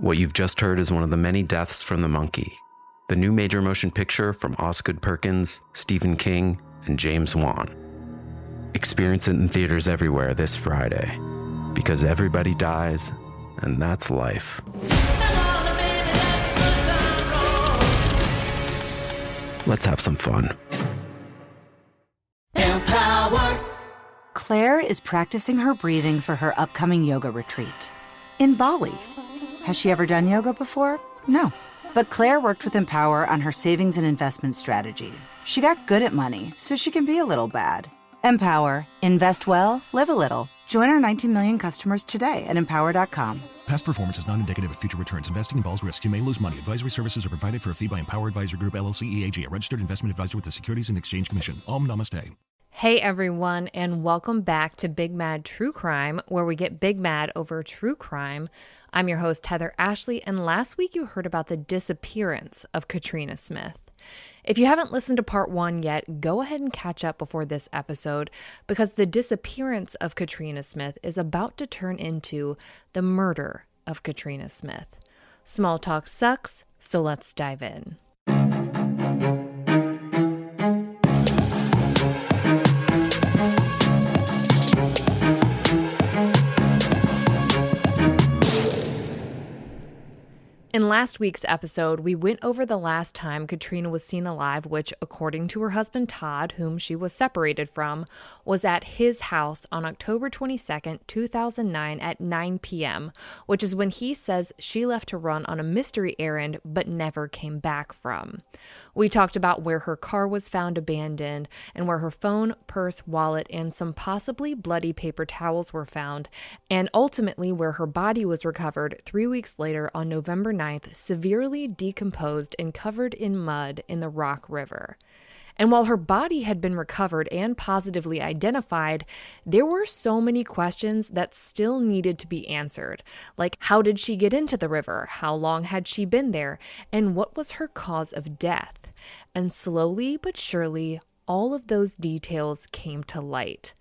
What you've just heard is one of the many deaths from the monkey, the new major motion picture from Osgood Perkins, Stephen King, and James Wan. Experience it in theaters everywhere this Friday, because everybody dies, and that's life. Let's have some fun. Empower. Claire is practicing her breathing for her upcoming yoga retreat in Bali. Has she ever done yoga before? No. But Claire worked with Empower on her savings and investment strategy. She got good at money, so she can be a little bad. Empower. Invest well, live a little. Join our 19 million customers today at empower.com. Past performance is not indicative of future returns. Investing involves risk. You may lose money. Advisory services are provided for a fee by Empower Advisor Group, LLC, EAG, a registered investment advisor with the Securities and Exchange Commission. Namaste. Hey everyone, and welcome back to Big Mad True Crime, where we get big mad over true crime. I'm your host, Heather Ashley, and last week you heard about the disappearance of Katrina Smith. If you haven't listened to part 1 yet, go ahead and catch up before this episode, because the disappearance of Katrina Smith is about to turn into the murder of Katrina Smith. Small talk sucks, so let's dive in. In last week's episode, we went over the last time Katrina was seen alive, which, according to her husband Todd, whom she was separated from, was at his house on October 22nd, 2009 at 9 p.m., which is when he says she left to run on a mystery errand but never came back from. We talked about where her car was found abandoned and where her phone, purse, wallet, and some possibly bloody paper towels were found, and ultimately where her body was recovered 3 weeks later on November 9th, severely decomposed and covered in mud in the Rock River. And while her body had been recovered and positively identified, there were so many questions that still needed to be answered. Like, how did she get into the river? How long had she been there? And what was her cause of death? And slowly but surely, all of those details came to light.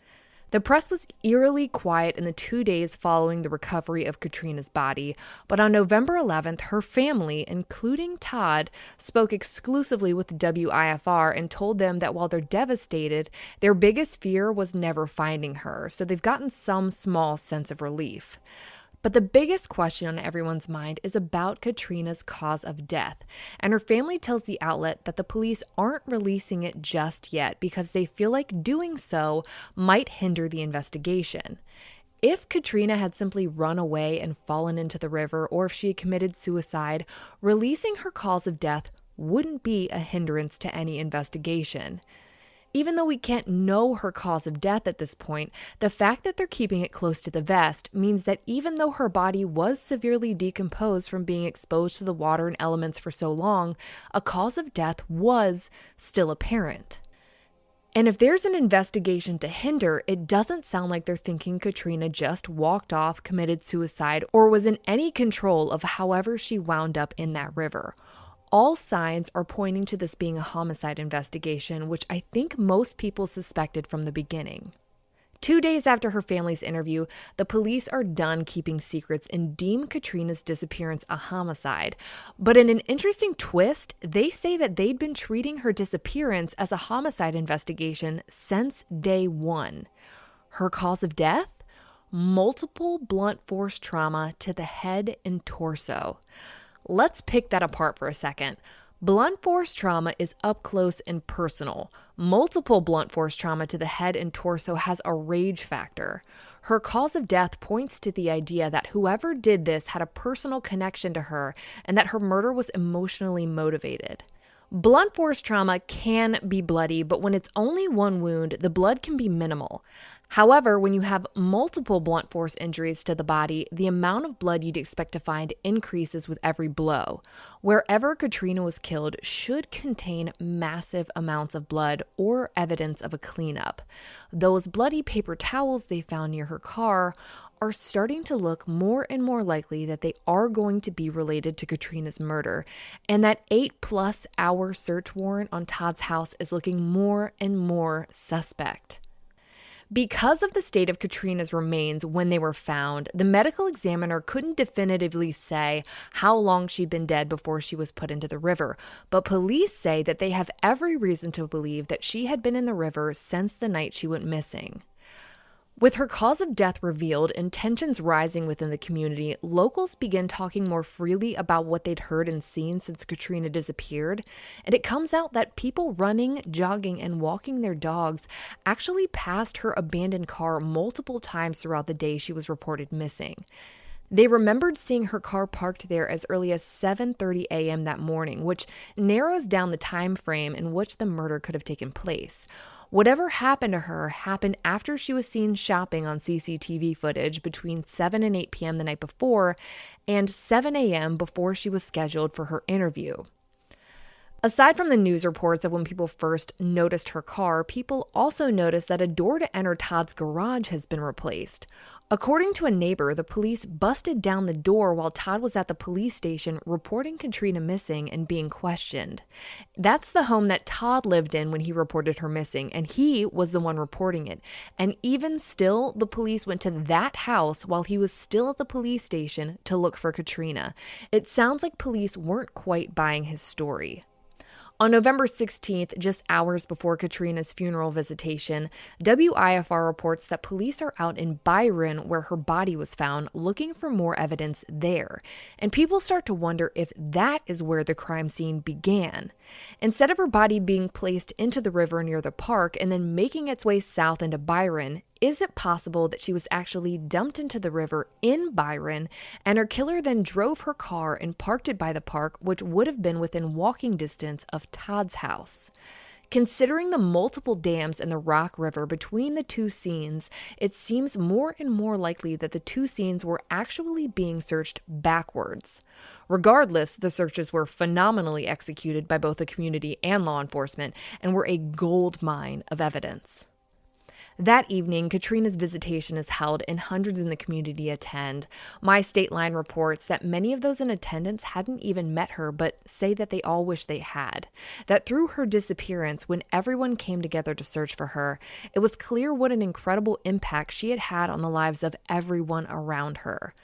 The press was eerily quiet in the 2 days following the recovery of Katrina's body, but on November 11th, her family, including Todd, spoke exclusively with WIFR and told them that while they're devastated, their biggest fear was never finding her, so they've gotten some small sense of relief. But the biggest question on everyone's mind is about Katrina's cause of death, and her family tells the outlet that the police aren't releasing it just yet because they feel like doing so might hinder the investigation. If Katrina had simply run away and fallen into the river, or if she had committed suicide, releasing her cause of death wouldn't be a hindrance to any investigation. Even though we can't know her cause of death at this point, the fact that they're keeping it close to the vest means that even though her body was severely decomposed from being exposed to the water and elements for so long, a cause of death was still apparent. And if there's an investigation to hinder, it doesn't sound like they're thinking Katrina just walked off, committed suicide, or was in any control of however she wound up in that river. All signs are pointing to this being a homicide investigation, which I think most people suspected from the beginning. 2 days after her family's interview, the police are done keeping secrets and deem Katrina's disappearance a homicide. But in an interesting twist, they say that they'd been treating her disappearance as a homicide investigation since day one. Her cause of death? Multiple blunt force trauma to the head and torso. Let's pick that apart for a second. Blunt force trauma is up close and personal. Multiple blunt force trauma to the head and torso has a rage factor. Her cause of death points to the idea that whoever did this had a personal connection to her and that her murder was emotionally motivated. Blunt force trauma can be bloody, but when it's only one wound, the blood can be minimal. However, when you have multiple blunt force injuries to the body, the amount of blood you'd expect to find increases with every blow. Wherever Katrina was killed should contain massive amounts of blood or evidence of a cleanup. Those bloody paper towels they found near her car are starting to look more and more likely that they are going to be related to Katrina's murder, and that 8+ hour search warrant on Todd's house is looking more and more suspect. Because of the state of Katrina's remains when they were found, the medical examiner couldn't definitively say how long she'd been dead before she was put into the river, but police say that they have every reason to believe that she had been in the river since the night she went missing. With her cause of death revealed and tensions rising within the community, locals began talking more freely about what they'd heard and seen since Katrina disappeared, and it comes out that people running, jogging, and walking their dogs actually passed her abandoned car multiple times throughout the day she was reported missing. They remembered seeing her car parked there as early as 7:30 a.m. that morning, which narrows down the time frame in which the murder could have taken place. Whatever happened to her happened after she was seen shopping on CCTV footage between 7 and 8 p.m. the night before and 7 a.m. before she was scheduled for her interview. Aside from the news reports of when people first noticed her car, people also noticed that a door to enter Todd's garage has been replaced. According to a neighbor, the police busted down the door while Todd was at the police station reporting Katrina missing and being questioned. That's the home that Todd lived in when he reported her missing, and he was the one reporting it. And even still, the police went to that house while he was still at the police station to look for Katrina. It sounds like police weren't quite buying his story. On November 16th, just hours before Katrina's funeral visitation, WIFR reports that police are out in Byron, where her body was found, looking for more evidence there. And people start to wonder if that is where the crime scene began. Instead of her body being placed into the river near the park and then making its way south into Byron, is it possible that she was actually dumped into the river in Byron and her killer then drove her car and parked it by the park, which would have been within walking distance of Todd's house? Considering the multiple dams in the Rock River between the two scenes, it seems more and more likely that the two scenes were actually being searched backwards. Regardless, the searches were phenomenally executed by both the community and law enforcement and were a gold mine of evidence. That evening, Katrina's visitation is held and hundreds in the community attend. My State Line reports that many of those in attendance hadn't even met her, but say that they all wish they had. That through her disappearance, when everyone came together to search for her, it was clear what an incredible impact she had had on the lives of everyone around her.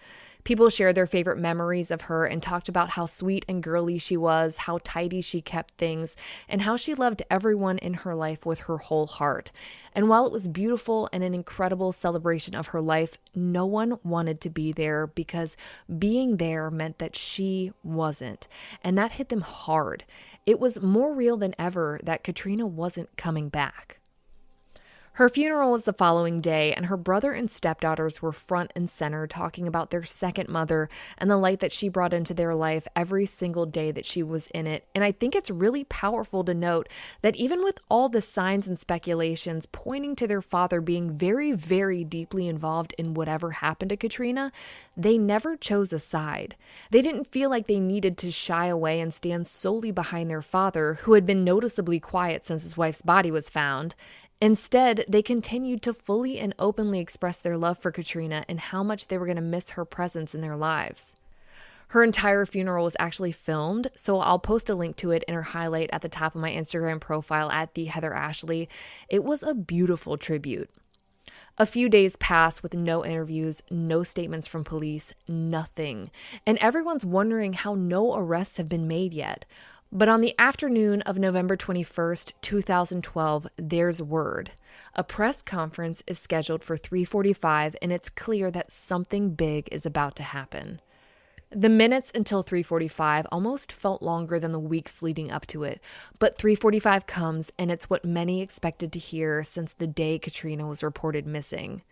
People shared their favorite memories of her and talked about how sweet and girly she was, how tidy she kept things, and how she loved everyone in her life with her whole heart. And while it was beautiful and an incredible celebration of her life, no one wanted to be there because being there meant that she wasn't. And that hit them hard. It was more real than ever that Katrina wasn't coming back. Her funeral was the following day, and her brother and stepdaughters were front and center talking about their second mother and the light that she brought into their life every single day that she was in it. And I think it's really powerful to note that even with all the signs and speculations pointing to their father being very, very deeply involved in whatever happened to Katrina, they never chose a side. They didn't feel like they needed to shy away and stand solely behind their father, who had been noticeably quiet since his wife's body was found. Instead, they continued to fully and openly express their love for Katrina and how much they were going to miss her presence in their lives. Her entire funeral was actually filmed, so I'll post a link to it in her highlight at the top of my Instagram profile at @TheHeatherAshley. It was a beautiful tribute. A few days pass with no interviews, no statements from police, nothing. And everyone's wondering how no arrests have been made yet. But on the afternoon of November 21st, 2012, there's word. A press conference is scheduled for 3:45, and it's clear that something big is about to happen. The minutes until 3:45 almost felt longer than the weeks leading up to it, but 3:45 comes, and it's what many expected to hear since the day Katrina was reported missing.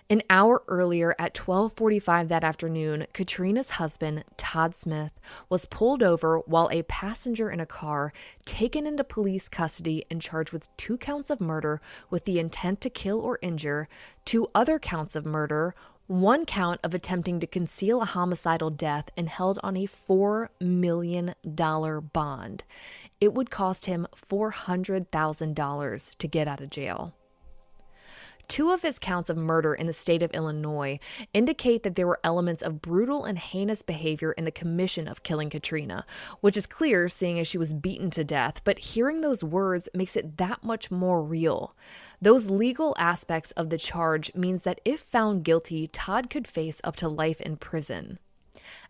An hour earlier, at 12:45 that afternoon, Katrina's husband, Todd Smith, was pulled over while a passenger in a car taken into police custody and charged with 2 counts of murder with the intent to kill or injure, 2 other counts of murder, 1 count of attempting to conceal a homicidal death, and held on a $4 million bond. It would cost him $400,000 to get out of jail. 2 of his counts of murder in the state of Illinois indicate that there were elements of brutal and heinous behavior in the commission of killing Katrina, which is clear seeing as she was beaten to death, but hearing those words makes it that much more real. Those legal aspects of the charge means that if found guilty, Todd could face up to life in prison.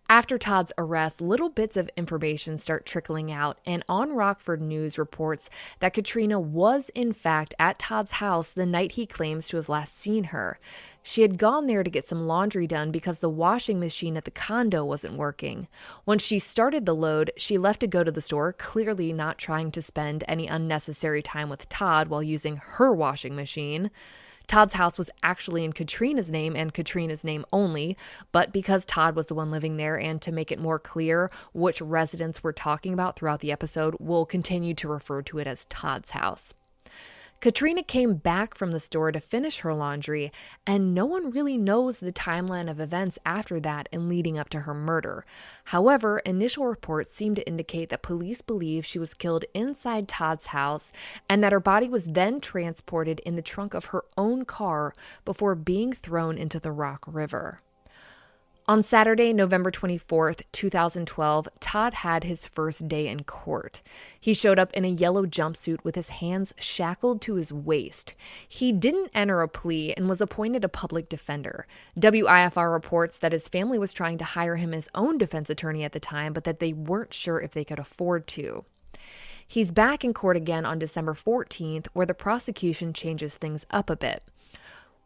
After Todd's arrest, little bits of information start trickling out, and On Rockford News reports that Katrina was in fact at Todd's house the night he claims to have last seen her. She had gone there to get some laundry done because the washing machine at the condo wasn't working. Once she started the load, she left to go to the store, clearly not trying to spend any unnecessary time with Todd while using her washing machine. Todd's house was actually in Katrina's name and Katrina's name only, but because Todd was the one living there and to make it more clear which residents we're talking about throughout the episode, we'll continue to refer to it as Todd's house. Katrina came back from the store to finish her laundry, and no one really knows the timeline of events after that and leading up to her murder. However, initial reports seem to indicate that police believe she was killed inside Todd's house and that her body was then transported in the trunk of her own car before being thrown into the Rock River. On Saturday, November 24th, 2012, Todd had his first day in court. He showed up in a yellow jumpsuit with his hands shackled to his waist. He didn't enter a plea and was appointed a public defender. WIFR reports that his family was trying to hire him his own defense attorney at the time, but that they weren't sure if they could afford to. He's back in court again on December 14th, where the prosecution changes things up a bit.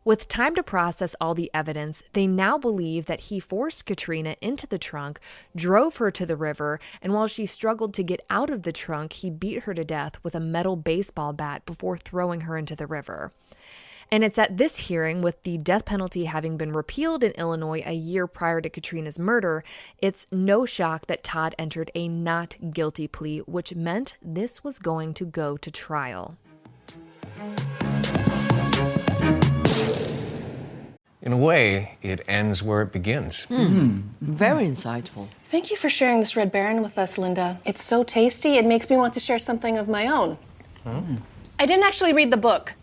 With time to process all the evidence, they now believe that he forced Katrina into the trunk, drove her to the river, and while she struggled to get out of the trunk, he beat her to death with a metal baseball bat before throwing her into the river. And it's at this hearing, with the death penalty having been repealed in Illinois a year prior to Katrina's murder, it's no shock that Todd entered a not guilty plea, which meant this was going to go to trial. In a way, it ends where it begins. Very insightful. Thank you for sharing this Red Baron with us, Linda. It's so tasty, it makes me want to share something of my own. I didn't actually read the book.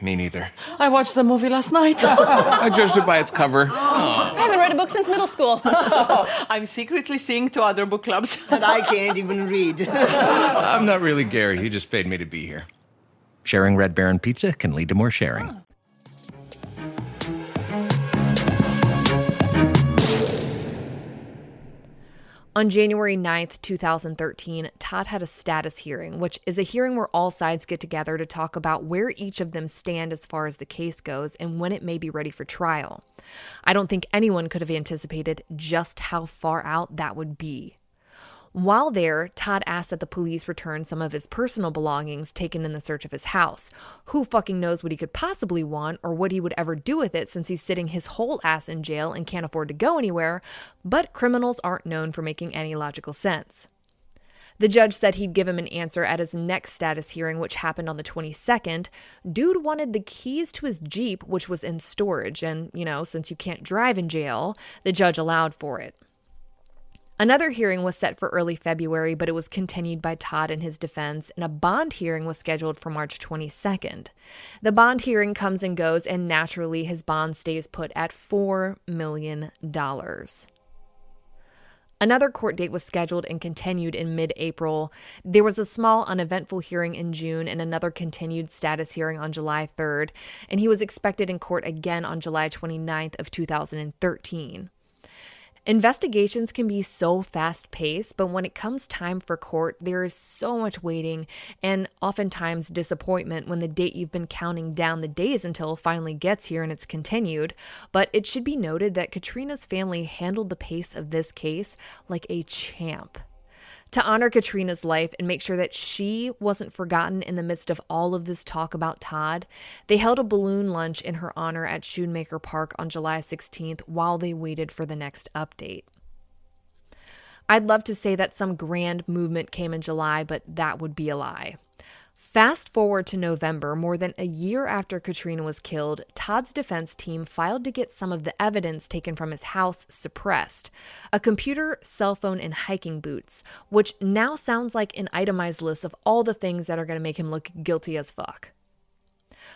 Me neither. I watched the movie last night. I judged it by its cover. I haven't read a book since middle school. I'm secretly seeing 2 other book clubs. And I can't even read. I'm not really Gary. He just paid me to be here. Sharing Red Baron pizza can lead to more sharing. On January 9th, 2013, Todd had a status hearing, which is a hearing where all sides get together to talk about where each of them stand as far as the case goes and when it may be ready for trial. I don't think anyone could have anticipated just how far out that would be. While there, Todd asked that the police return some of his personal belongings taken in the search of his house. Who fucking knows what he could possibly want or what he would ever do with it since he's sitting his whole ass in jail and can't afford to go anywhere, but criminals aren't known for making any logical sense. The judge said he'd give him an answer at his next status hearing, which happened on the 22nd. Dude wanted the keys to his Jeep, which was in storage, and, since you can't drive in jail, the judge allowed for it. Another hearing was set for early February, but it was continued by Todd and his defense, and a bond hearing was scheduled for March 22nd. The bond hearing comes and goes, and naturally his bond stays put at $4 million. Another court date was scheduled and continued in mid-April. There was a small uneventful hearing in June and another continued status hearing on July 3rd, and he was expected in court again on July 29th of 2013. Investigations can be so fast-paced, but when it comes time for court, there is so much waiting and oftentimes disappointment when the date you've been counting down the days until finally gets here and it's continued. But it should be noted that Katrina's family handled the pace of this case like a champ. To honor Katrina's life and make sure that she wasn't forgotten in the midst of all of this talk about Todd, they held a balloon lunch in her honor at Schoonmaker Park on July 16th while they waited for the next update. I'd love to say that some grand movement came in July, but that would be a lie. Fast forward to November, more than a year after Katrina was killed, Todd's defense team filed to get some of the evidence taken from his house suppressed. A computer, cell phone, and hiking boots, which now sounds like an itemized list of all the things that are going to make him look guilty as fuck.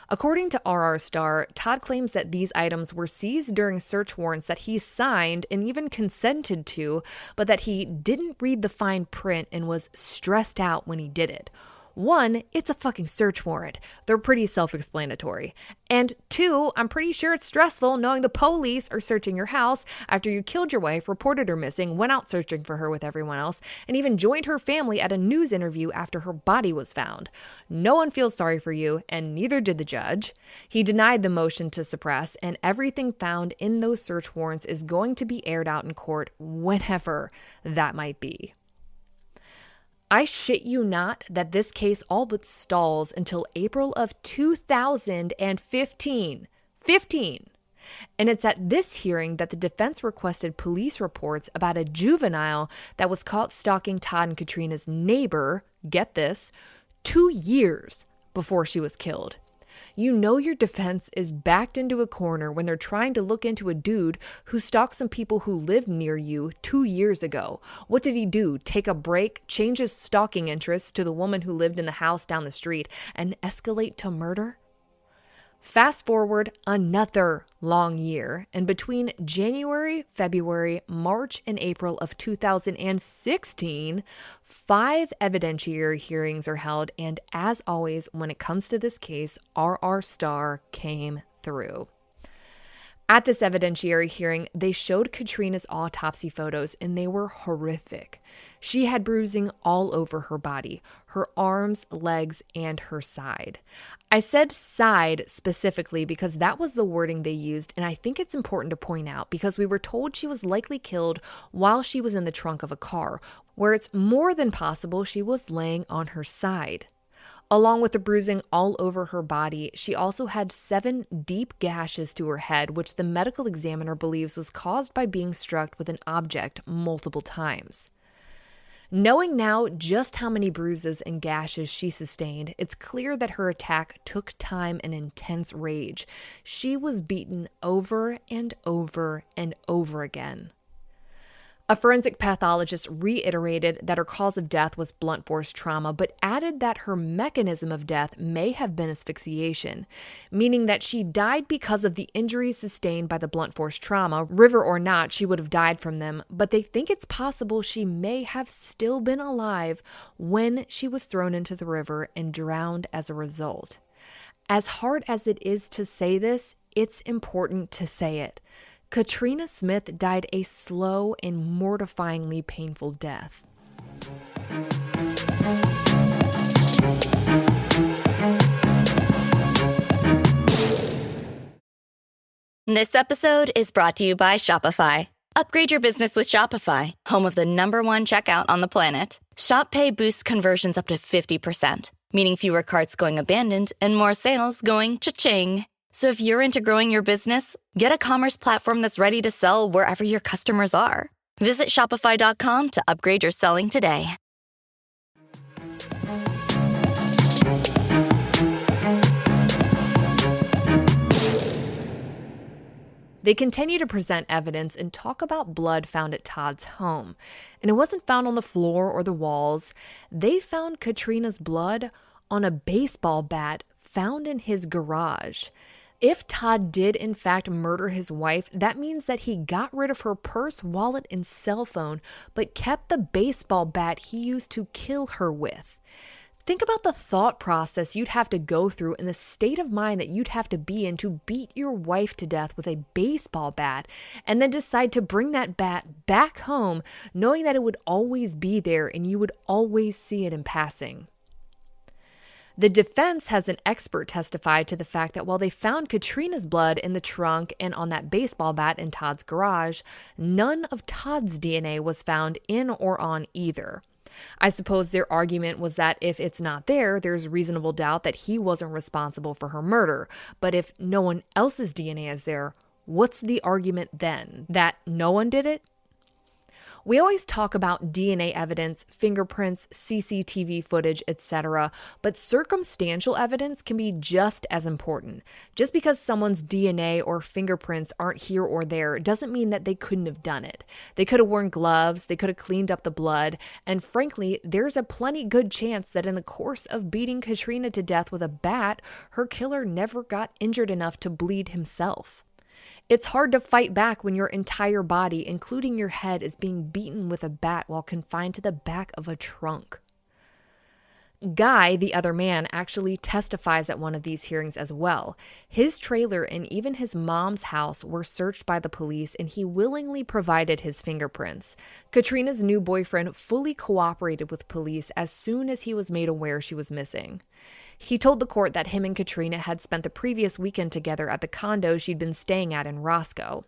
According to RR Star, Todd claims that these items were seized during search warrants that he signed and even consented to, but that he didn't read the fine print and was stressed out when he did it. One, it's a fucking search warrant. They're pretty self-explanatory. And two, I'm pretty sure it's stressful knowing the police are searching your house after you killed your wife, reported her missing, went out searching for her with everyone else, and even joined her family at a news interview after her body was found. No one feels sorry for you, and neither did the judge. He denied the motion to suppress, and everything found in those search warrants is going to be aired out in court whenever that might be. I shit you not that this case all but stalls until April of 2015. And it's at this hearing that the defense requested police reports about a juvenile that was caught stalking Todd and Katrina's neighbor, get this, 2 years before she was killed. You know your defense is backed into a corner when they're trying to look into a dude who stalked some people who lived near you 2 years ago. What did he do? Take a break, change his stalking interests to the woman who lived in the house down the street, and escalate to murder? Fast forward another long year, and between January, February, March, and April of 2016, 5 evidentiary hearings are held, and as always, when it comes to this case, RR Star came through. At this evidentiary hearing, they showed Katrina's autopsy photos, and they were horrific. She had bruising all over her body, her arms, legs, and her side. I said side specifically because that was the wording they used, and I think it's important to point out because we were told she was likely killed while she was in the trunk of a car, where it's more than possible she was laying on her side. Along with the bruising all over her body, she also had 7 deep gashes to her head, which the medical examiner believes was caused by being struck with an object multiple times. Knowing now just how many bruises and gashes she sustained, it's clear that her attack took time and intense rage. She was beaten over and over and over again. A forensic pathologist reiterated that her cause of death was blunt force trauma, but added that her mechanism of death may have been asphyxiation, meaning that she died because of the injuries sustained by the blunt force trauma. River or not, she would have died from them, but they think it's possible she may have still been alive when she was thrown into the river and drowned as a result. As hard as it is to say this, it's important to say it. Katrina Smith died a slow and mortifyingly painful death. This episode is brought to you by Shopify. Upgrade your business with Shopify, home of the #1 checkout on the planet. Shop Pay boosts conversions up to 50%, meaning fewer carts going abandoned and more sales going cha-ching. So if you're into growing your business, get a commerce platform that's ready to sell wherever your customers are. Visit Shopify.com to upgrade your selling today. They continue to present evidence and talk about blood found at Todd's home. And it wasn't found on the floor or the walls. They found Katrina's blood on a baseball bat found in his garage. If Todd did in fact murder his wife, that means that he got rid of her purse, wallet, and cell phone, but kept the baseball bat he used to kill her with. Think about the thought process you'd have to go through and the state of mind that you'd have to be in to beat your wife to death with a baseball bat and then decide to bring that bat back home knowing that it would always be there and you would always see it in passing. The defense has an expert testify to the fact that while they found Katrina's blood in the trunk and on that baseball bat in Todd's garage, none of Todd's DNA was found in or on either. I suppose their argument was that if it's not there, there's reasonable doubt that he wasn't responsible for her murder. But if no one else's DNA is there, what's the argument then? That no one did it? We always talk about DNA evidence, fingerprints, CCTV footage, etc., but circumstantial evidence can be just as important. Just because someone's DNA or fingerprints aren't here or there doesn't mean that they couldn't have done it. They could have worn gloves, they could have cleaned up the blood, and frankly, there's a plenty good chance that in the course of beating Katrina to death with a bat, her killer never got injured enough to bleed himself. It's hard to fight back when your entire body, including your head, is being beaten with a bat while confined to the back of a trunk. Guy, the other man, actually testifies at one of these hearings as well. His trailer and even his mom's house were searched by the police, and he willingly provided his fingerprints. Katrina's new boyfriend fully cooperated with police as soon as he was made aware she was missing. He told the court that him and Katrina had spent the previous weekend together at the condo she'd been staying at in Roscoe.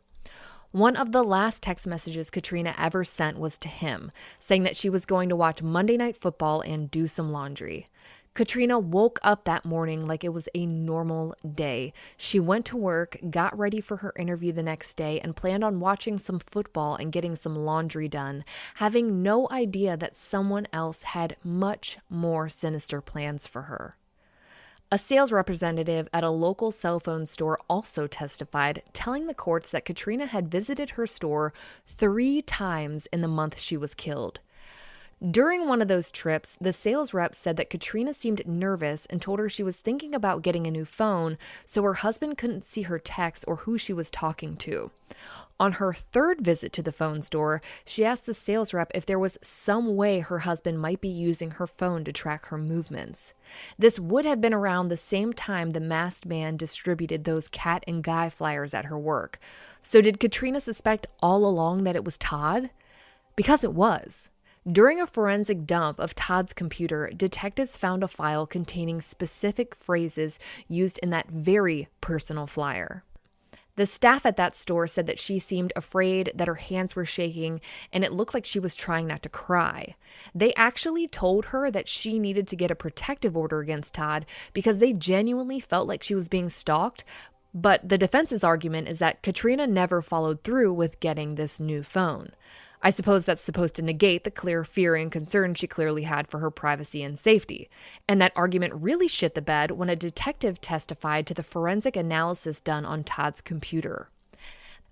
One of the last text messages Katrina ever sent was to him, saying that she was going to watch Monday Night Football and do some laundry. Katrina woke up that morning like it was a normal day. She went to work, got ready for her interview the next day, and planned on watching some football and getting some laundry done, having no idea that someone else had much more sinister plans for her. A sales representative at a local cell phone store also testified, telling the courts that Katrina had visited her store 3 times in the month she was killed. During one of those trips, the sales rep said that Katrina seemed nervous and told her she was thinking about getting a new phone so her husband couldn't see her texts or who she was talking to. On her 3rd visit to the phone store, she asked the sales rep if there was some way her husband might be using her phone to track her movements. This would have been around the same time the masked man distributed those Cat and Guy flyers at her work. So did Katrina suspect all along that it was Todd? Because it was. During a forensic dump of Todd's computer, detectives found a file containing specific phrases used in that very personal flyer. The staff at that store said that she seemed afraid, that her hands were shaking, and it looked like she was trying not to cry. They actually told her that she needed to get a protective order against Todd because they genuinely felt like she was being stalked, but the defense's argument is that Katrina never followed through with getting this new phone. I suppose that's supposed to negate the clear fear and concern she clearly had for her privacy and safety. And that argument really shit the bed when a detective testified to the forensic analysis done on Todd's computer.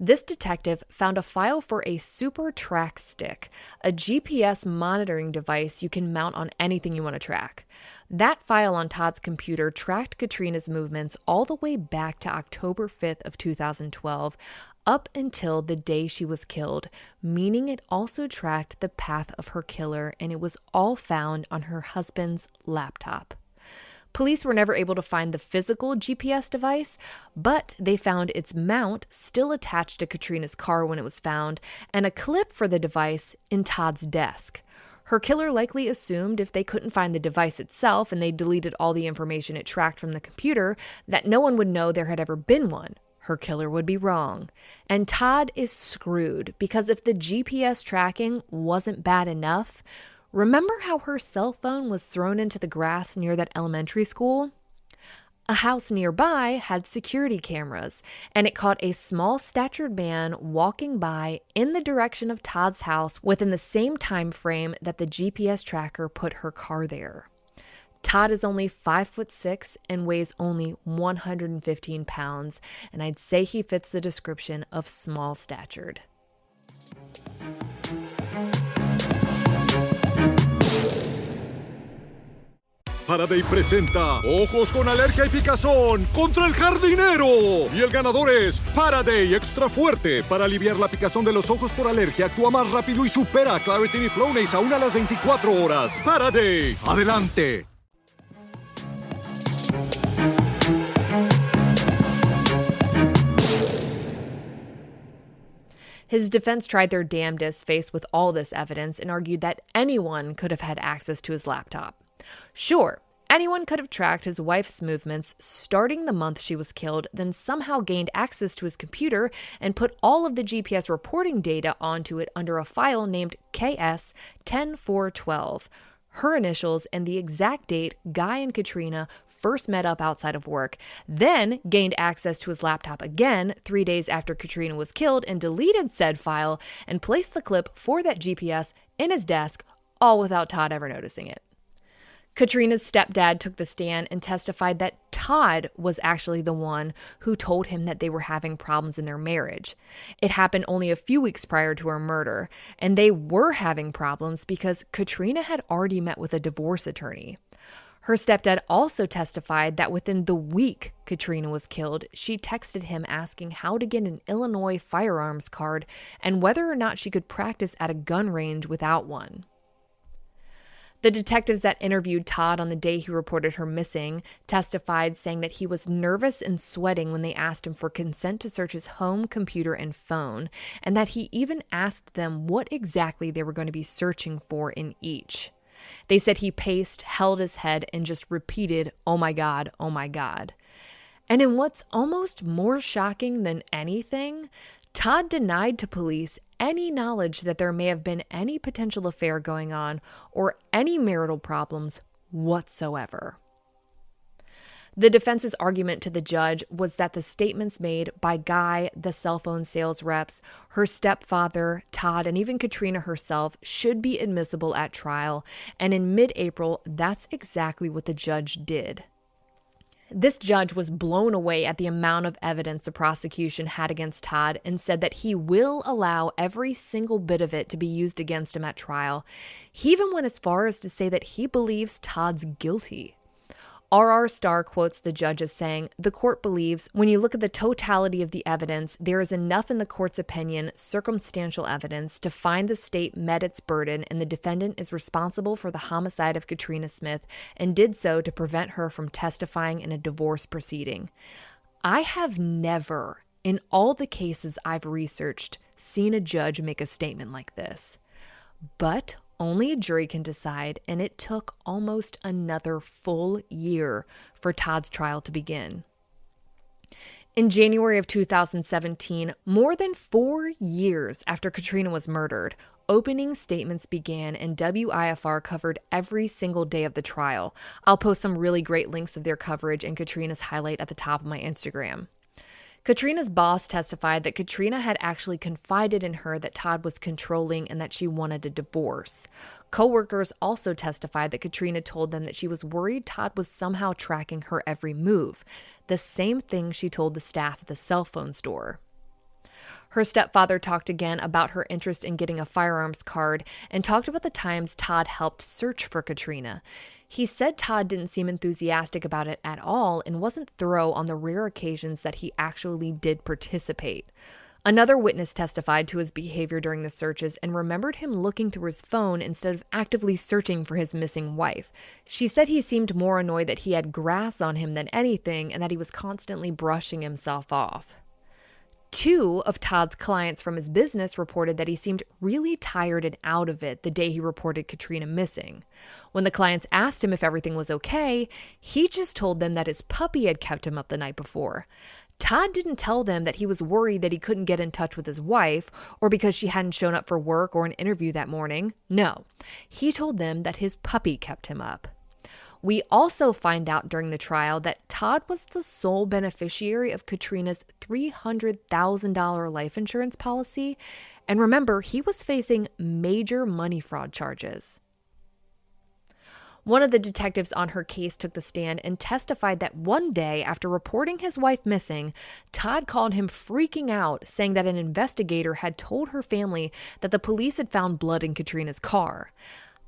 This detective found a file for a super track stick, a GPS monitoring device you can mount on anything you want to track. That file on Todd's computer tracked Katrina's movements all the way back to October 5th of 2012, up until the day she was killed, meaning it also tracked the path of her killer, and it was all found on her husband's laptop. Police were never able to find the physical GPS device, but they found its mount still attached to Katrina's car when it was found, and a clip for the device in Todd's desk. Her killer likely assumed if they couldn't find the device itself and they deleted all the information it tracked from the computer, that no one would know there had ever been one. Her killer would be wrong. And Todd is screwed because if the GPS tracking wasn't bad enough, remember how her cell phone was thrown into the grass near that elementary school? A house nearby had security cameras, and it caught a small-statured man walking by in the direction of Todd's house within the same time frame that the GPS tracker put her car there. Todd is only 5'6" and weighs only 115 pounds, and I'd say he fits the description of small-statured. Faraday presenta Ojos con Alergia y Picazón contra el Jardinero. Y el ganador es Faraday Extra Fuerte. Para aliviar la picazón de los ojos por alergia, actúa más rápido y supera a Claritin y Flonase aún a las 24 horas. Faraday, adelante. His defense tried their damnedest faced with all this evidence and argued that anyone could have had access to his laptop. Sure, anyone could have tracked his wife's movements starting the month she was killed, then somehow gained access to his computer and put all of the GPS reporting data onto it under a file named KS10412. Her initials and the exact date Guy and Katrina first met up outside of work, then gained access to his laptop again 3 days after Katrina was killed and deleted said file and placed the clip for that GPS in his desk, all without Todd ever noticing it. Katrina's stepdad took the stand and testified that Todd was actually the one who told him that they were having problems in their marriage. It happened only a few weeks prior to her murder, and they were having problems because Katrina had already met with a divorce attorney. Her stepdad also testified that within the week Katrina was killed, she texted him asking how to get an Illinois firearms card and whether or not she could practice at a gun range without one. The detectives that interviewed Todd on the day he reported her missing testified, saying that he was nervous and sweating when they asked him for consent to search his home, computer, and phone, and that he even asked them what exactly they were going to be searching for in each. They said he paced, held his head, and just repeated, "Oh my God, oh my God." And in what's almost more shocking than anything, Todd denied to police any knowledge that there may have been any potential affair going on or any marital problems whatsoever. The defense's argument to the judge was that the statements made by Guy, the cell phone sales reps, her stepfather, Todd, and even Katrina herself should be admissible at trial, and in mid-April, that's exactly what the judge did. This judge was blown away at the amount of evidence the prosecution had against Todd and said that he will allow every single bit of it to be used against him at trial. He even went as far as to say that he believes Todd's guilty. R.R. Starr quotes the judge as saying, "The court believes, when you look at the totality of the evidence, there is enough in the court's opinion, circumstantial evidence, to find the state met its burden and the defendant is responsible for the homicide of Katrina Smith and did so to prevent her from testifying in a divorce proceeding." I have never, in all the cases I've researched, seen a judge make a statement like this. But only a jury can decide, and it took almost another full year for Todd's trial to begin. In January of 2017, more than 4 years after Katrina was murdered, opening statements began and WIFR covered every single day of the trial. I'll post some really great links of their coverage and Katrina's highlight at the top of my Instagram. Katrina's boss testified that Katrina had actually confided in her that Todd was controlling and that she wanted a divorce. Co-workers also testified that Katrina told them that she was worried Todd was somehow tracking her every move, the same thing she told the staff at the cell phone store. Her stepfather talked again about her interest in getting a firearms card and talked about the times Todd helped search for Katrina. He said Todd didn't seem enthusiastic about it at all and wasn't thorough on the rare occasions that he actually did participate. Another witness testified to his behavior during the searches and remembered him looking through his phone instead of actively searching for his missing wife. She said he seemed more annoyed that he had grass on him than anything and that he was constantly brushing himself off. 2 of Todd's clients from his business reported that he seemed really tired and out of it the day he reported Katrina missing. When the clients asked him if everything was okay, he just told them that his puppy had kept him up the night before. Todd didn't tell them that he was worried that he couldn't get in touch with his wife or because she hadn't shown up for work or an interview that morning. No, he told them that his puppy kept him up. We also find out during the trial that Todd was the sole beneficiary of Katrina's $300,000 life insurance policy. And remember, he was facing major money fraud charges. One of the detectives on her case took the stand and testified that one day after reporting his wife missing, Todd called him freaking out, saying that an investigator had told her family that the police had found blood in Katrina's car.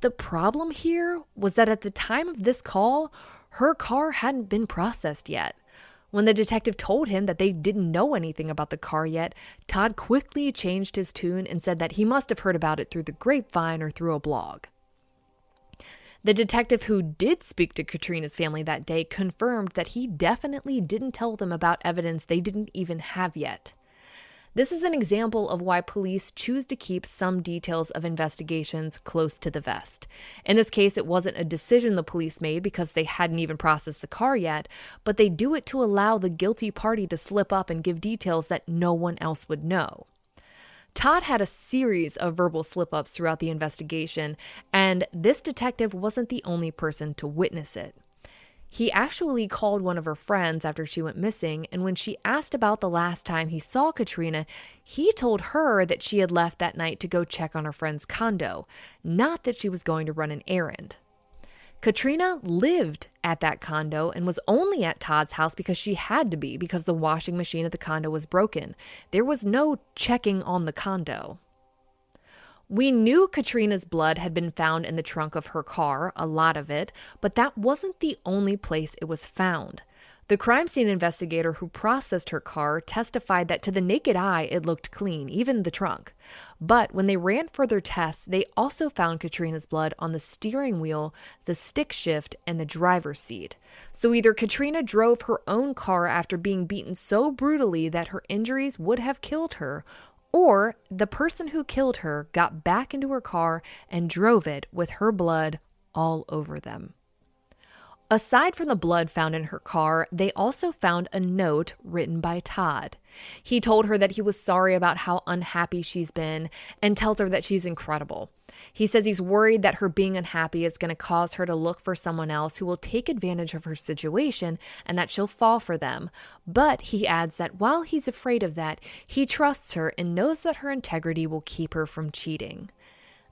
The problem here was that at the time of this call, her car hadn't been processed yet. When the detective told him that they didn't know anything about the car yet, Todd quickly changed his tune and said that he must have heard about it through the grapevine or through a blog. The detective who did speak to Katrina's family that day confirmed that he definitely didn't tell them about evidence they didn't even have yet. This is an example of why police choose to keep some details of investigations close to the vest. In this case, it wasn't a decision the police made because they hadn't even processed the car yet, but they do it to allow the guilty party to slip up and give details that no one else would know. Todd had a series of verbal slip-ups throughout the investigation, and this detective wasn't the only person to witness it. He actually called one of her friends after she went missing, and when she asked about the last time he saw Katrina, he told her that she had left that night to go check on her friend's condo, not that she was going to run an errand. Katrina lived at that condo and was only at Todd's house because she had to be, because the washing machine at the condo was broken. There was no checking on the condo. We knew Katrina's blood had been found in the trunk of her car, a lot of it, but that wasn't the only place it was found. The crime scene investigator who processed her car testified that to the naked eye it looked clean, even the trunk. But when they ran further tests, they also found Katrina's blood on the steering wheel, the stick shift, and the driver's seat. So either Katrina drove her own car after being beaten so brutally that her injuries would have killed her, or the person who killed her got back into her car and drove it with her blood all over them. Aside from the blood found in her car, they also found a note written by Todd. He told her that he was sorry about how unhappy she's been and tells her that she's incredible. He says he's worried that her being unhappy is going to cause her to look for someone else who will take advantage of her situation and that she'll fall for them. But he adds that while he's afraid of that, he trusts her and knows that her integrity will keep her from cheating.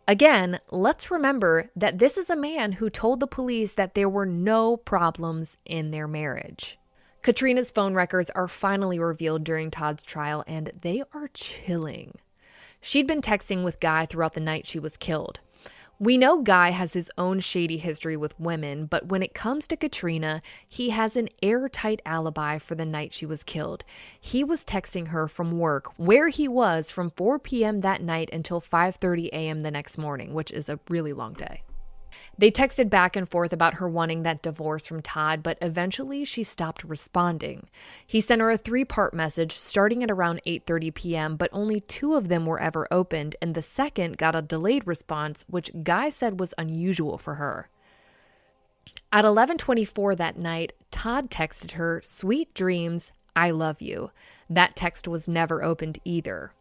Again, let's remember that this is a man who told the police that there were no problems in their marriage. Katrina's phone records are finally revealed during Todd's trial, and they are chilling. She'd been texting with Guy throughout the night she was killed. We know Guy has his own shady history with women, but when it comes to Katrina, he has an airtight alibi for the night she was killed. He was texting her from work, where he was from 4 p.m. that night until 5:30 a.m. the next morning, which is a really long day. They texted back and forth about her wanting that divorce from Todd, but eventually she stopped responding. He sent her a 3-part message starting at around 8:30 p.m., but only 2 of them were ever opened, and the second got a delayed response, which Guy said was unusual for her. At 11:24 that night, Todd texted her, "Sweet dreams, I love you." That text was never opened either.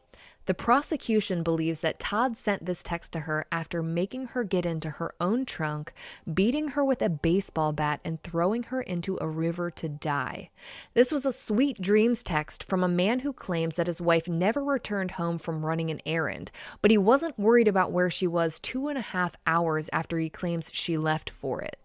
The prosecution believes that Todd sent this text to her after making her get into her own trunk, beating her with a baseball bat, and throwing her into a river to die. This was a sweet dreams text from a man who claims that his wife never returned home from running an errand, but he wasn't worried about where she was 2.5 hours after he claims she left for it.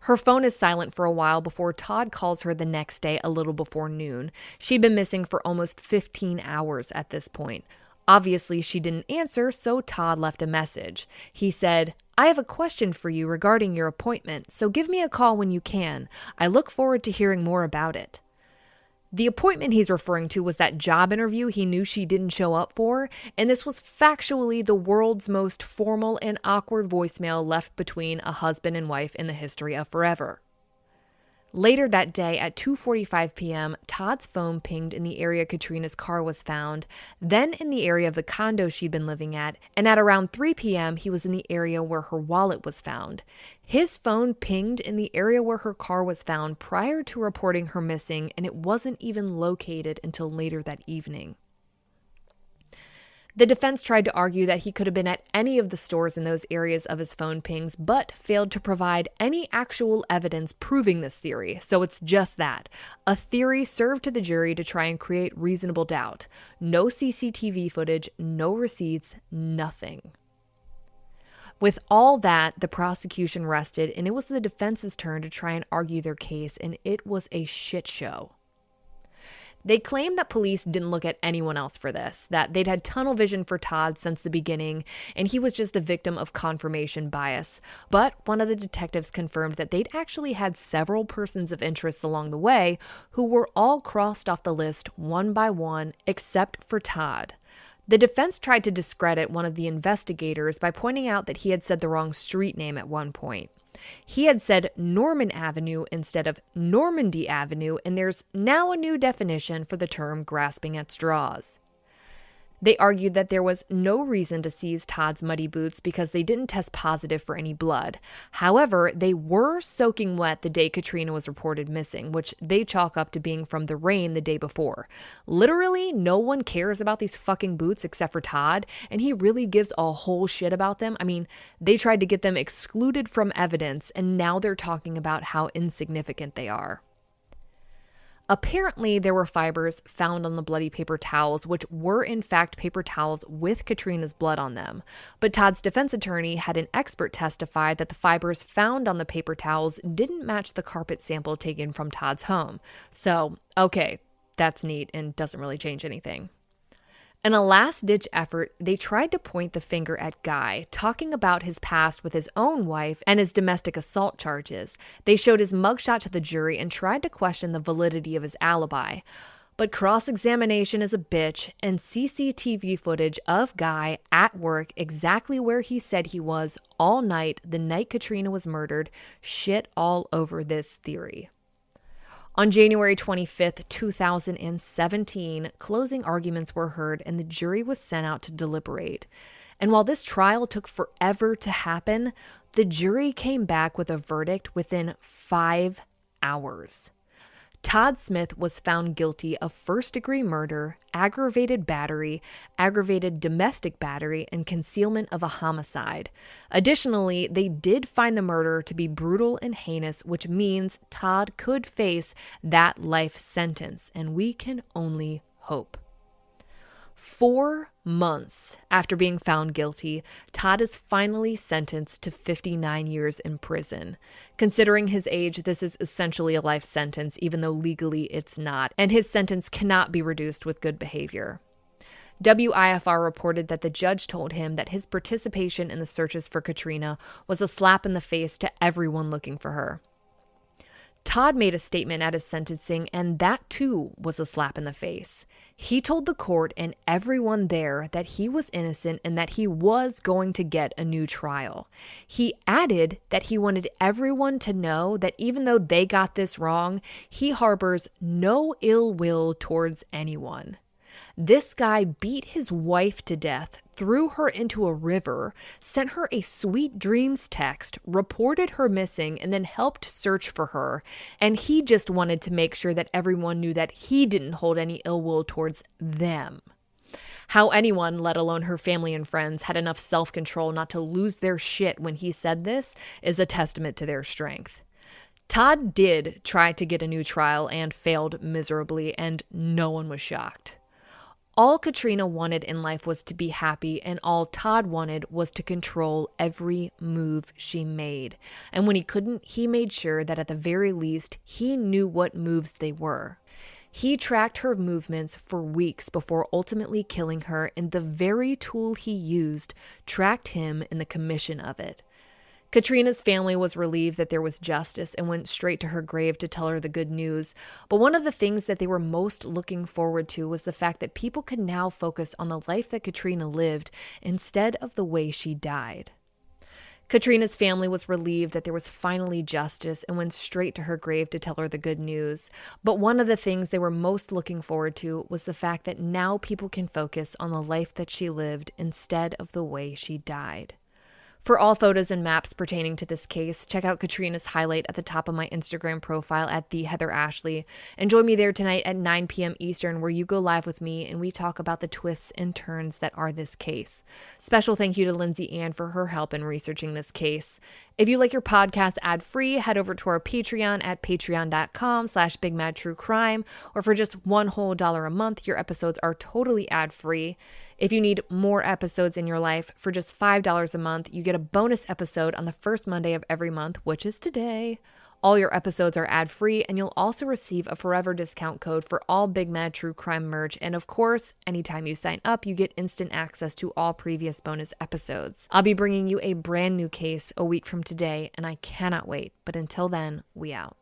Her phone is silent for a while before Todd calls her the next day a little before noon. She'd been missing for almost 15 hours at this point. Obviously, she didn't answer, so Todd left a message. He said, "I have a question for you regarding your appointment, so give me a call when you can. I look forward to hearing more about it." The appointment he's referring to was that job interview he knew she didn't show up for, and this was factually the world's most formal and awkward voicemail left between a husband and wife in the history of forever. Later that day at 2:45 p.m., Todd's phone pinged in the area Katrina's car was found, then in the area of the condo she'd been living at, and at around 3 p.m., he was in the area where her wallet was found. His phone pinged in the area where her car was found prior to reporting her missing, and it wasn't even located until later that evening. The defense tried to argue that he could have been at any of the stores in those areas of his phone pings, but failed to provide any actual evidence proving this theory. So it's just that, a theory served to the jury to try and create reasonable doubt. No CCTV footage, no receipts, nothing. With all that, the prosecution rested, and it was the defense's turn to try and argue their case, and it was a shit show. They claimed that police didn't look at anyone else for this, that they'd had tunnel vision for Todd since the beginning, and he was just a victim of confirmation bias. But one of the detectives confirmed that they'd actually had several persons of interest along the way who were all crossed off the list one by one, except for Todd. The defense tried to discredit one of the investigators by pointing out that he had said the wrong street name at one point. He had said Norman Avenue instead of Normandy Avenue, and there's now a new definition for the term grasping at straws. They argued that there was no reason to seize Todd's muddy boots because they didn't test positive for any blood. However, they were soaking wet the day Katrina was reported missing, which they chalk up to being from the rain the day before. Literally, no one cares about these fucking boots except for Todd, and he really gives a whole shit about them. I mean, they tried to get them excluded from evidence, and now they're talking about how insignificant they are. Apparently, there were fibers found on the bloody paper towels, which were in fact paper towels with Katrina's blood on them. But Todd's defense attorney had an expert testify that the fibers found on the paper towels didn't match the carpet sample taken from Todd's home. So, okay, that's neat and doesn't really change anything. In a last-ditch effort, they tried to point the finger at Guy, talking about his past with his own wife and his domestic assault charges. They showed his mugshot to the jury and tried to question the validity of his alibi. But cross-examination is a bitch, and CCTV footage of Guy at work exactly where he said he was all night the night Katrina was murdered shit all over this theory. On January 25th, 2017, closing arguments were heard and the jury was sent out to deliberate. And while this trial took forever to happen, the jury came back with a verdict within 5 hours. Todd Smith was found guilty of first-degree murder, aggravated battery, aggravated domestic battery, and concealment of a homicide. Additionally, they did find the murder to be brutal and heinous, which means Todd could face that life sentence, and we can only hope. 4 months after being found guilty, Todd is finally sentenced to 59 years in prison. Considering his age, this is essentially a life sentence, even though legally it's not, and his sentence cannot be reduced with good behavior. WIFR reported that the judge told him that his participation in the searches for Katrina was a slap in the face to everyone looking for her. Todd made a statement at his sentencing, and that too was a slap in the face. He told the court and everyone there that he was innocent and that he was going to get a new trial. He added that he wanted everyone to know that even though they got this wrong, he harbors no ill will towards anyone. This guy beat his wife to death, threw her into a river, sent her a sweet dreams text, reported her missing, and then helped search for her. And he just wanted to make sure that everyone knew that he didn't hold any ill will towards them. How anyone, let alone her family and friends, had enough self-control not to lose their shit when he said this is a testament to their strength. Todd did try to get a new trial and failed miserably, and no one was shocked. All Katrina wanted in life was to be happy, and all Todd wanted was to control every move she made. And when he couldn't, he made sure that at the very least, he knew what moves they were. He tracked her movements for weeks before ultimately killing her, and the very tool he used tracked him in the commission of it. Katrina's family was relieved that there was justice and went straight to her grave to tell her the good news. But one of the things that they were most looking forward to was the fact that people could now focus on the life that Katrina lived instead of the way she died. Katrina's family was relieved that there was finally justice and went straight to her grave to tell her the good news. But one of the things they were most looking forward to was the fact that now people can focus on the life that she lived instead of the way she died. For all photos and maps pertaining to this case, check out Katrina's highlight at the top of my Instagram profile at @TheHeatherAshley, and join me there tonight at 9 p.m. Eastern, where you go live with me and we talk about the twists and turns that are this case. Special thank you to Lindsay Ann for her help in researching this case. If you like your podcast ad-free, head over to our Patreon at patreon.com/BigMadTrueCrime, or for just $1 a month, your episodes are totally ad-free. If you need more episodes in your life, for just $5 a month, you get a bonus episode on the first Monday of every month, which is today. All your episodes are ad-free, and you'll also receive a forever discount code for all Big Mad True Crime merch. And of course, anytime you sign up, you get instant access to all previous bonus episodes. I'll be bringing you a brand new case a week from today, and I cannot wait. But until then, we out.